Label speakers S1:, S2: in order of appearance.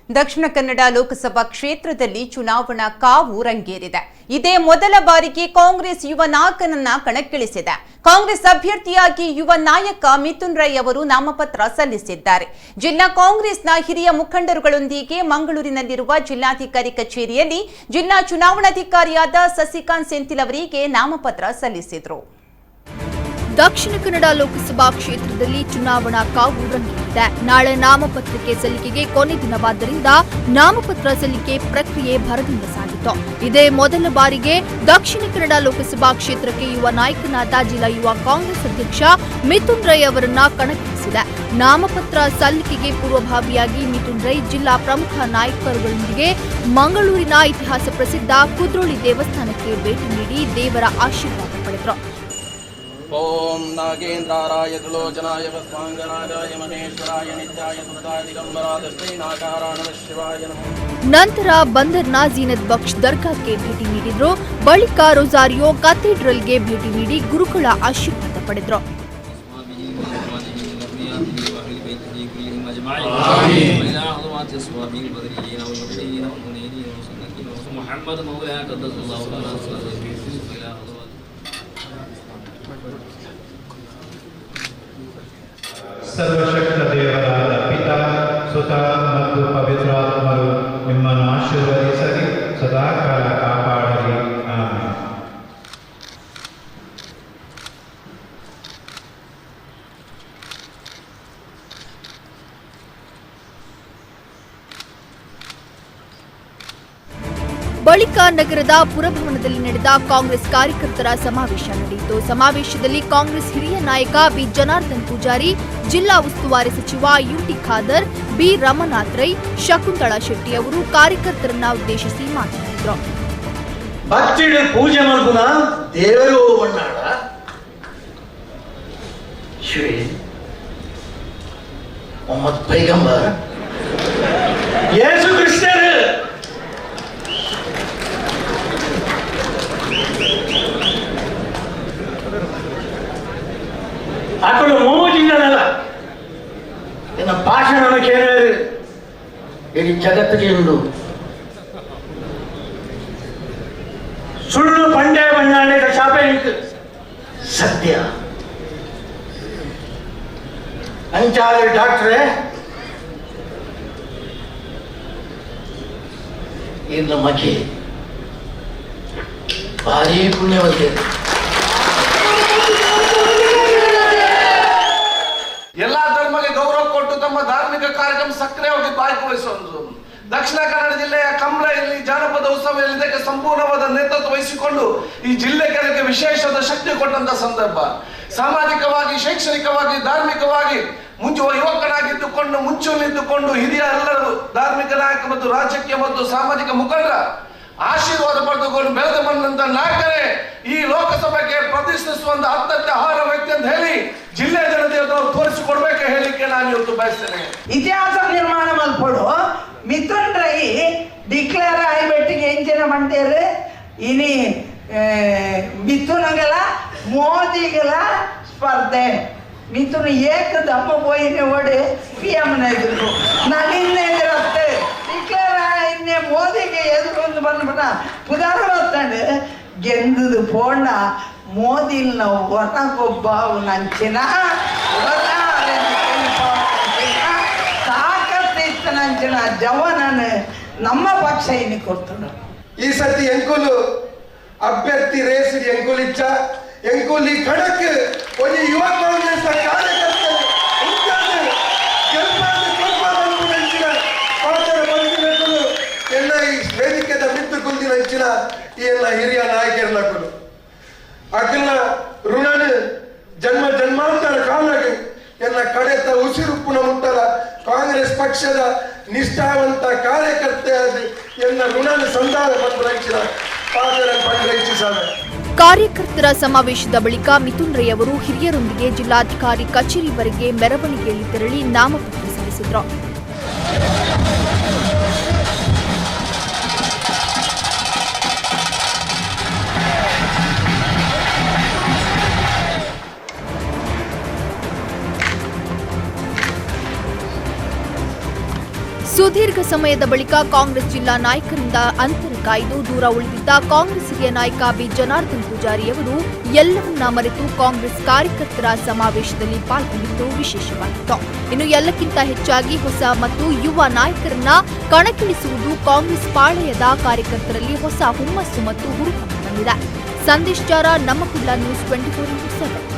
S1: ದಕ್ಷಿಣ ಕನ್ನಡ ಲೋಕಸಭಾ ಕ್ಷೇತ್ರದಲ್ಲಿ ಚುನಾವಣಾ ಕಾವು ರಂಗೇರಿದೆ. ಇದೇ ಮೊದಲ ಬಾರಿಗೆ ಕಾಂಗ್ರೆಸ್ ಯುವ ನಾಯಕನನ್ನ ಕಣಕ್ಕಿಳಿಸಿದೆ. ಕಾಂಗ್ರೆಸ್ ಅಭ್ಯರ್ಥಿಯಾಗಿ ಯುವ ನಾಯಕ ಮಿಥುನ್ ರೈ ಅವರು ನಾಮಪತ್ರ ಸಲ್ಲಿಸಿದ್ದಾರೆ. ಜಿಲ್ಲಾ ಕಾಂಗ್ರೆಸ್ನ ಹಿರಿಯ ಮುಖಂಡರುಗಳೊಂದಿಗೆ ಮಂಗಳೂರಿನಲ್ಲಿರುವ ಜಿಲ್ಲಾಧಿಕಾರಿ ಕಚೇರಿಯಲ್ಲಿ ಜಿಲ್ಲಾ ಚುನಾವಣಾಧಿಕಾರಿಯಾದ ಸಸಿಕಾಂತ್ ಸೆಂಥಿಲ್ ಅವರಿಗೆ ನಾಮಪತ್ರ ಸಲ್ಲಿಸಿದರು.
S2: ದಕ್ಷಿಣ ಕನ್ನಡ ಲೋಕಸಭಾ ಕ್ಷೇತ್ರದಲ್ಲಿ ಚುನಾವಣಾ ಕಾವು ರಂಗೇರಿದೆ. ನಾಳೆ ನಾಮಪತ್ರಕ್ಕೆ ಸಲ್ಲಿಕೆಗೆ ಕೊನೆ ದಿನವಾದ್ದರಿಂದ ನಾಮಪತ್ರ ಸಲ್ಲಿಕೆ ಪ್ರಕ್ರಿಯೆ ಭರದಿಂದ ಸಾಗಿತು. ಇದೇ ಮೊದಲ ಬಾರಿಗೆ ದಕ್ಷಿಣ ಕನ್ನಡ ಲೋಕಸಭಾ ಕ್ಷೇತ್ರಕ್ಕೆ ಯುವ ನಾಯಕನಾದ ಜಿಲ್ಲಾ ಯುವ ಕಾಂಗ್ರೆಸ್ ಅಧ್ಯಕ್ಷ ಮಿಥುನ್ ರೈ ಅವರನ್ನ ಕಣಕ್ಕಿಳಿಸಿದೆ. ನಾಮಪತ್ರ ಸಲ್ಲಿಕೆಗೆ ಪೂರ್ವಭಾವಿಯಾಗಿ ಮಿಥುನ್ ರೈ ಜಿಲ್ಲಾ ಪ್ರಮುಖ ನಾಯಕರುಗಳೊಂದಿಗೆ ಮಂಗಳೂರಿನ ಇತಿಹಾಸ ಪ್ರಸಿದ್ಧ ಕುದ್ರೋಳಿ ದೇವಸ್ಥಾನಕ್ಕೆ ಭೇಟಿ ನೀಡಿ ದೇವರ ಆಶೀರ್ವಾದ ಪಡೆದರು.
S3: ಓಂ ನಾಗೇಂದ್ರಾರಾಯ ತ್ರಿಲೋಚನಾಯ ವಸ್ವಾಂಗರಾಜಾಯ ಮಹೇಶ್ವರಾಯ ನಿತ್ಯಾಯ ಸುತಾಯ ದಿಗಂಬರಾಯ ಶ್ರೀನಾಕಾರಾಯ ಶಿವಾಯ ನಮಃ.
S2: ನಂತರ ಬಂದರ್ನ ಝೀನತ್ ಬಕ್ಷ್ ದರ್ಗಾಕ್ಕೆ ಭೇಟಿ ನೀಡಿದ್ರು. ಬಳಿಕ ರೊಸಾರಿಯೋ ಕಥೀಡ್ರಲ್ಗೆ ಭೇಟಿ ನೀಡಿ ಗುರುಗಳ ಆಶೀರ್ವಾದ ಪಡೆದರು.
S4: ಸರ್ವಶಕ್ತ ದೇವರಾದ ಪಿತಾ, ಸುತ ಮತ್ತು ಪವಿತ್ರಾತ್ಮರು ನಿಮ್ಮನ್ನು ಆಶೀರ್ವದಿಸಲಿ, ಸದಾಕಾಲ ಕಾಪಾಡಲಿ. ಆಮೆನ್.
S2: ಬಳಿಕ ನಗರದ ಪುರಭವನದಲ್ಲಿ ನಡೆದ ಕಾಂಗ್ರೆಸ್ ಕಾರ್ಯಕರ್ತರ ಸಮಾವೇಶ ನಡೆಯಿತು. ಸಮಾವೇಶದಲ್ಲಿ ಕಾಂಗ್ರೆಸ್ ಹಿರಿಯ ನಾಯಕ ಬಿ ಜನಾರ್ದನ್ ಪೂಜಾರಿ, ಜಿಲ್ಲಾ ಉಸ್ತುವಾರಿ ಸಚಿವ ಯುಟಿ ಖಾದರ್, ಬಿ ರಮನಾಥ್ ರೈ, ಶಕುಂತಳಾ ಶೆಟ್ಟಿ ಅವರು ಕಾರ್ಯಕರ್ತರನ್ನ ಉದ್ದೇಶಿಸಿ ಮಾತನಾಡಿದರು.
S5: ಭಕ್ತಿಡು ಪೂಜೆ ಮಲ್ಪುನ ದೇವರು ಮಣ್ಣಾಡ ಶ್ರೀ ಮೊಹಮ್ಮದ್ ಪೈಗಂಬರ್ ಯೇಸು ಕ್ರಿಸ್ತರು ಅಕಲು ಮೋಜಿಲ್ಲದಲ್ಲ ಎನ್ನ ಭಾಷಣವನ್ನು ಕೇಳಿದರೆ ಇಡೀ ಜಗತ್ತಿಗೆ ಉಂಡು ಸುಳ್ಳು ಪಂಡೆ ಬಣ್ಣಾಣೆ ಶಾಪನಿಕ್ ಸತ್ಯ ಅಂಚಾಲ ಡಾಕ್ಟ್ರೇ ಇನ್ನ ಮಕೆ ಭಾರಿ ಪುಣ್ಯವಂತೆ.
S3: ಎಲ್ಲಾ ಧರ್ಮಕ್ಕೆ ಗೌರವ ಕೊಟ್ಟು ತಮ್ಮ ಧಾರ್ಮಿಕ ಕಾರ್ಯಕ್ರಮ ಸಕ್ರಿಯವಾಗಿ ಭಾಗವಹಿಸುವುದು. ದಕ್ಷಿಣ ಕನ್ನಡ ಜಿಲ್ಲೆಯ ಕಂಬ್ಳದಲ್ಲಿ ಜಾನಪದ ಉತ್ಸವದಲ್ಲಿ ಇದಕ್ಕೆ ಸಂಪೂರ್ಣವಾದ ನೇತೃತ್ವ ವಹಿಸಿಕೊಂಡು ಈ ಜಿಲ್ಲೆಗೆ ವಿಶೇಷವಾದ ಶಕ್ತಿ ಕೊಟ್ಟಂತ ಸಂದರ್ಭ. ಸಾಮಾಜಿಕವಾಗಿ, ಶೈಕ್ಷಣಿಕವಾಗಿ, ಧಾರ್ಮಿಕವಾಗಿ ಮುಂಚುವ ಯುವಕನಾಗಿದ್ದುಕೊಂಡು ಮುಂಚೂಣಿದ್ದುಕೊಂಡು ಹಿರಿಯ ಎಲ್ಲರೂ ಧಾರ್ಮಿಕ ನಾಯಕ ಮತ್ತು ರಾಜಕೀಯ ಮತ್ತು ಸಾಮಾಜಿಕ ಮುಖಂಡರ ಆಶೀರ್ವಾದ ಪಡೆದುಕೊಂಡು ಬೆಳೆದು ಬಂದಂತ ನಾಯಕರೇ ಈ ಲೋಕಸಭೆಗೆ ಪ್ರತಿಷ್ಠಿಸುವಂತ ಅತ್ಯಂತ ಆಹಾರ ವ್ಯಕ್ತಿ ಅಂತ ಹೇಳಿ ಜಿಲ್ಲೆ ಜನತೆಯವರು ತೋರಿಸಿಕೊಡ್ಬೇಕು ಹೇಳಿಕೆ ನಾನು ಇವತ್ತು ಬಯಸ್ತೇನೆ.
S6: ಇತಿಹಾಸ ನಿರ್ಮಾಣ ಮಲ್ಪಡು ಮಿಥುನ್ ರೈ ಡಿಕ್ಲೇರ್ ಆಯ್ಬೆಟ್ಟಿಗೆ ಎಂಚಿನ ಮಂಟೇರು ಇನಿ ಮಿಥುನಗಲ ಮೋದಿಗಲ ಸ್ಪರ್ಧೆ ಮಿಥುನ್ ಏಕದಮ್ಮ ಪೋಯಿನ ಓಡಿ PM ಎದುರು ನನ್ನಿಂದ ಎದುರತ್ತೆ ಡಿಕ್ಲೇರ್ ಇನ್ನೆ ಮೋದಿಗೆ ಎದುರು ಬಂದ್ಬಿಟ್ಟ ಪುದಾರ ಹೊತ್ತಂಡು ಗೆಂದದು ಪೋಂಡ ಮೋದಿಲ್ನ ಒನಗೊಬ್ಬ ನಂಚಿನ ತಾಕತ್ತಿತ್ತ ನಂಚಿನ ಜವನನ ನಮ್ಮ ಪಕ್ಷ ಇನ್ನು ಕೊಡ್ತಾನೆ.
S7: ಈ ಸತಿ ಎಂಕುಲು ಅಭ್ಯರ್ಥಿ ರೇಸಿಗೆ ಎಂಕುಲಿಚ್ಚ ಎಂಕುಲಿ ಕಡಕ್ ಒಂದು ಯುವ ಕಾಂಗ್ರೆಸ್ ಕಾರ್ಯಕರ್ತರು ಎಲ್ಲ ಈ ವೇದಿಕೆದ ಮಿತ್ತು ಕುಂದಿನ ಹೆಚ್ಚಿನ ಈ ಎಲ್ಲ ಹಿರಿಯ ನಾಯಕರನ್ನಕ್ಕಳು ಅಕಲ್ನ ಋಣನ ಜನ್ಮ ಜನ್ಮಾಂತರ ಕಾಲಾಗಿ ಎಲ್ಲ ಕಡೆತ ಉಸಿರುಪ್ಪುನ ಮುಟ್ಟಲ ಕಾಂಗ್ರೆಸ್ ಪಕ್ಷದ ನಿಷ್ಠಾವಂತ ಕಾರ್ಯಕರ್ತೆ ಎಲ್ಲ ಋಣನ ಸಂಧಾನ ಪಂದ್ರಚಿನ ಪಾತ್ರ ಪಂದ್ರಚಿಸಾದ.
S2: ಕಾರ್ಯಕರ್ತರ ಸಮಾವೇಶದ ಬಳಿಕ ಮಿಥುನ್ ರೈ ಅವರು ಹಿರಿಯರೊಂದಿಗೆ ಜಿಲ್ಲಾಧಿಕಾರಿ ಕಚೇರಿವರೆಗೆ ಮೆರವಣಿಗೆಯಲ್ಲಿ ತೆರಳಿ ನಾಮಪತ್ರ ಸಲ್ಲಿಸಿದರು. ಸುದೀರ್ಘ ಸಮಯದ ಬಳಿಕ ಕಾಂಗ್ರೆಸ್ ಜಿಲ್ಲಾ ನಾಯಕರಿಂದ ಅಂತರ ಕಾಯ್ದು ದೂರ ಉಳಿದಿದ್ದ ಕಾಂಗ್ರೆಸ್ ಹಿರಿಯ ನಾಯಕ ಬಿ ಜನಾರ್ದನ್ ಪೂಜಾರಿಯವರು ಎಲ್ಲವನ್ನ ಮರೆತು ಕಾಂಗ್ರೆಸ್ ಕಾರ್ಯಕರ್ತರ ಸಮಾವೇಶದಲ್ಲಿ ಪಾಲ್ಗೊಂಡಿದ್ದು ವಿಶೇಷವಾಗಿತ್ತು. ಇನ್ನು ಎಲ್ಲಕ್ಕಿಂತ ಹೆಚ್ಚಾಗಿ ಹೊಸ ಮತ್ತು ಯುವ ನಾಯಕರನ್ನ ಕಣಕ್ಕಿಳಿಸುವುದು ಕಾಂಗ್ರೆಸ್ ಪಾಳೆಯದ ಕಾರ್ಯಕರ್ತರಲ್ಲಿ ಹೊಸ ಹುಮ್ಮಸ್ಸು ಮತ್ತು ಹುರುಪನ್ನು ತಂದಿದೆ. ಸಂದೇಶ್ ಜಾರ, ನಮ್ಮ ಕುಲ್ಲ ನ್ಯೂಸ್ 24/7.